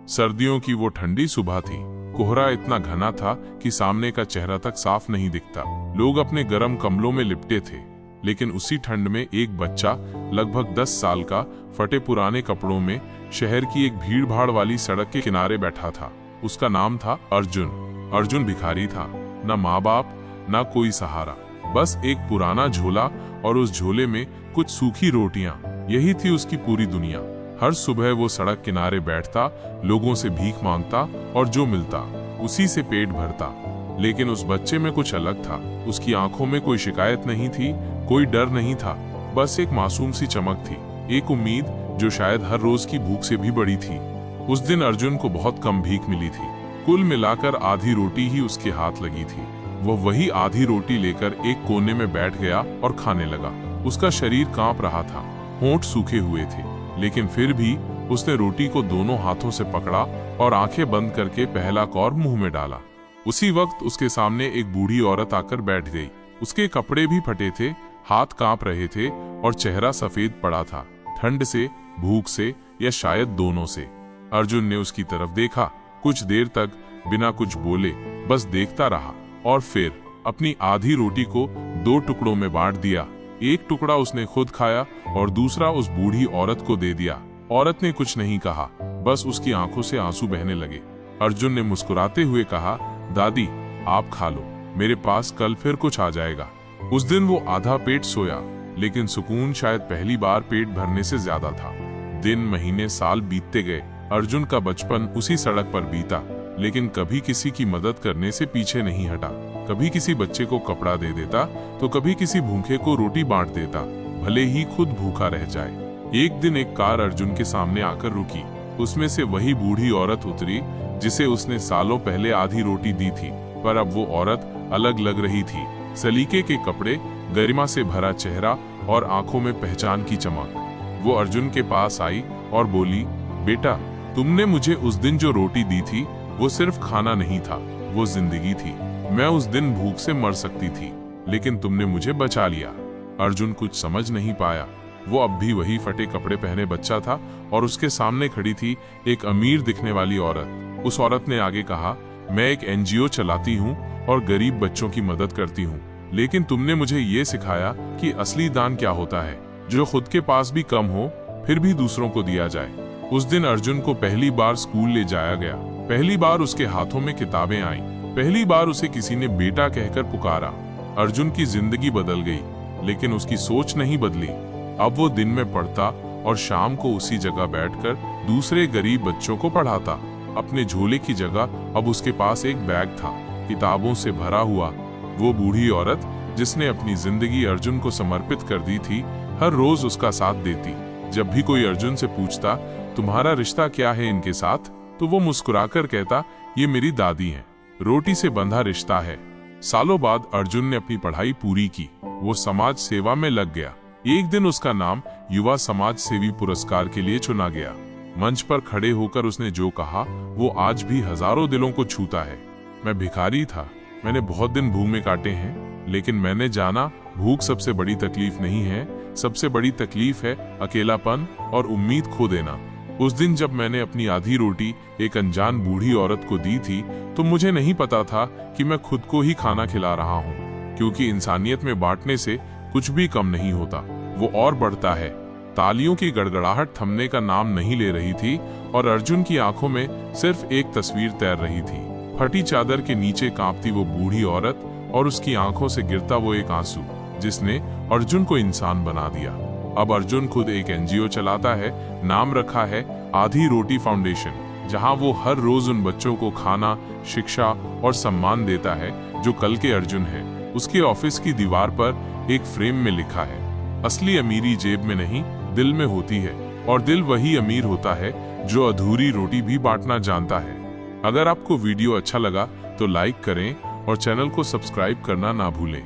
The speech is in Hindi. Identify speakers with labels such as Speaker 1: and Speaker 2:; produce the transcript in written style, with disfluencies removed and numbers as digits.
Speaker 1: सर्दियों की वो ठंडी सुबह थी। कोहरा इतना घना था कि सामने का चेहरा तक साफ नहीं दिखता। लोग अपने गर्म कम्बलों में लिपटे थे, लेकिन उसी ठंड में एक बच्चा लगभग 10 साल का फटे पुराने कपड़ों में शहर की एक भीड़ भाड़ वाली सड़क के किनारे बैठा था। उसका नाम था अर्जुन। अर्जुन भिखारी था, न माँ बाप न कोई सहारा, बस एक पुराना झोला और उस झोले में कुछ सूखी रोटियां। यही थी उसकी पूरी दुनिया। हर सुबह वो सड़क किनारे बैठता, लोगों से भीख मांगता और जो मिलता उसी से पेट भरता। लेकिन उस बच्चे में कुछ अलग था। उसकी आंखों में कोई शिकायत नहीं थी, कोई डर नहीं था, बस एक मासूम सी चमक थी, एक उम्मीद जो शायद हर रोज की भूख से भी बड़ी थी। उस दिन अर्जुन को बहुत कम भीख मिली थी। कुल मिलाकर आधी रोटी ही उसके हाथ लगी थी। वो वही आधी रोटी लेकर एक कोने में बैठ गया और खाने लगा। उसका शरीर कांप रहा था, होंठ सूखे हुए थे, लेकिन फिर भी उसने रोटी को दोनों हाथों से पकड़ा और आंखें बंद करके पहला कौर मुंह में डाला। उसी वक्त उसके सामने एक बूढ़ी औरत आकर बैठ गई। उसके कपड़े भी फटे थे, हाथ कांप रहे थे और चेहरा सफेद पड़ा था, ठंड से, भूख से या शायद दोनों से। अर्जुन ने उसकी तरफ देखा, कुछ देर तक बिना कुछ बोले बस देखता रहा और फिर अपनी आधी रोटी को 2 टुकड़ों में बांट दिया। एक टुकड़ा उसने खुद खाया और दूसरा उस बूढ़ी औरत को दे दिया। औरत ने कुछ नहीं कहा, बस उसकी आंखों से आंसू बहने लगे। अर्जुन ने मुस्कुराते हुए कहा, दादी आप खा लो, मेरे पास कल फिर कुछ आ जाएगा। उस दिन वो आधा पेट सोया, लेकिन सुकून शायद पहली बार पेट भरने से ज्यादा था। दिन महीने साल बीतते गए। अर्जुन का बचपन उसी सड़क पर बीता, लेकिन कभी किसी की मदद करने से पीछे नहीं हटा। कभी किसी बच्चे को कपड़ा दे देता तो कभी किसी भूखे को रोटी बांट देता, भले ही खुद भूखा रह जाए। एक दिन एक कार अर्जुन के सामने आकर रुकी। उसमें से वही बूढ़ी औरत उतरी जिसे उसने सालों पहले आधी रोटी दी थी, पर अब वो औरत अलग लग रही थी। सलीके के कपड़े, गरिमा से भरा चेहरा और आंखों में पहचान की चमक। वो अर्जुन के पास आई और बोली, बेटा तुमने मुझे उस दिन जो रोटी दी थी वो सिर्फ खाना नहीं था, वो जिंदगी थी। मैं उस दिन भूख से मर सकती थी, लेकिन तुमने मुझे बचा लिया। अर्जुन कुछ समझ नहीं पाया। वो अब भी वही फटे कपड़े पहने बच्चा था और उसके सामने खड़ी थी एक अमीर दिखने वाली औरत। उस औरत ने आगे कहा, मैं एक NGO चलाती हूँ और गरीब बच्चों की मदद करती हूँ, लेकिन तुमने मुझे ये सिखाया कि असली दान क्या होता है, जो खुद के पास भी कम हो फिर भी दूसरों को दिया जाए। उस दिन अर्जुन को पहली बार स्कूल ले जाया गया। पहली बार उसके हाथों में किताबें आईं। पहली बार उसे किसी ने बेटा कहकर पुकारा। अर्जुन की जिंदगी बदल गई, लेकिन उसकी सोच नहीं बदली। अब वो दिन में पढ़ता और शाम को उसी जगह बैठकर दूसरे गरीब बच्चों को पढ़ाता। अपने झोले की जगह अब उसके पास एक बैग था, किताबों से भरा हुआ। वो बूढ़ी औरत जिसने अपनी जिंदगी अर्जुन को समर्पित कर दी थी, हर रोज उसका साथ देती। जब भी कोई अर्जुन से पूछता, तुम्हारा रिश्ता क्या है इनके साथ, तो वो मुस्कुराकर कहता, ये मेरी दादी हैं, रोटी से बंधा रिश्ता है। सालों बाद अर्जुन ने अपनी पढ़ाई पूरी की। वो समाज सेवा में लग गया। एक दिन उसका नाम युवा समाज सेवी पुरस्कार के लिए चुना गया। मंच पर खड़े होकर उसने जो कहा वो आज भी हजारों दिलों को छूता है। मैं भिखारी था, मैंने बहुत दिन भूख में काटे हैं, लेकिन मैंने जाना भूख सबसे बड़ी तकलीफ नहीं है, सबसे बड़ी तकलीफ है अकेलापन और उम्मीद खो देना। उस दिन जब मैंने अपनी आधी रोटी एक अनजान बूढ़ी औरत को दी थी, तो मुझे नहीं पता था कि मैं खुद को ही खाना खिला रहा हूँ, क्योंकि इंसानियत में बांटने से कुछ भी कम नहीं होता, वो और बढ़ता है। तालियों की गड़गड़ाहट थमने का नाम नहीं ले रही थी और अर्जुन की आंखों में सिर्फ एक तस्वीर तैर रही थी। फटी चादर के नीचे कांपती वो बूढ़ी औरत और उसकी आंखों से गिरता वो एक आंसू, जिसने अर्जुन को इंसान बना दिया। अब अर्जुन खुद एक NGO चलाता है, नाम रखा है आधी रोटी फाउंडेशन, जहां वो हर रोज उन बच्चों को खाना, शिक्षा और सम्मान देता है जो कल के अर्जुन है। उसके ऑफिस की दीवार पर एक फ्रेम में लिखा है, असली अमीरी जेब में नहीं दिल में होती है, और दिल वही अमीर होता है जो अधूरी रोटी भी बांटना जानता है। अगर आपको वीडियो अच्छा लगा तो लाइक करें और चैनल को सब्सक्राइब करना ना भूलें।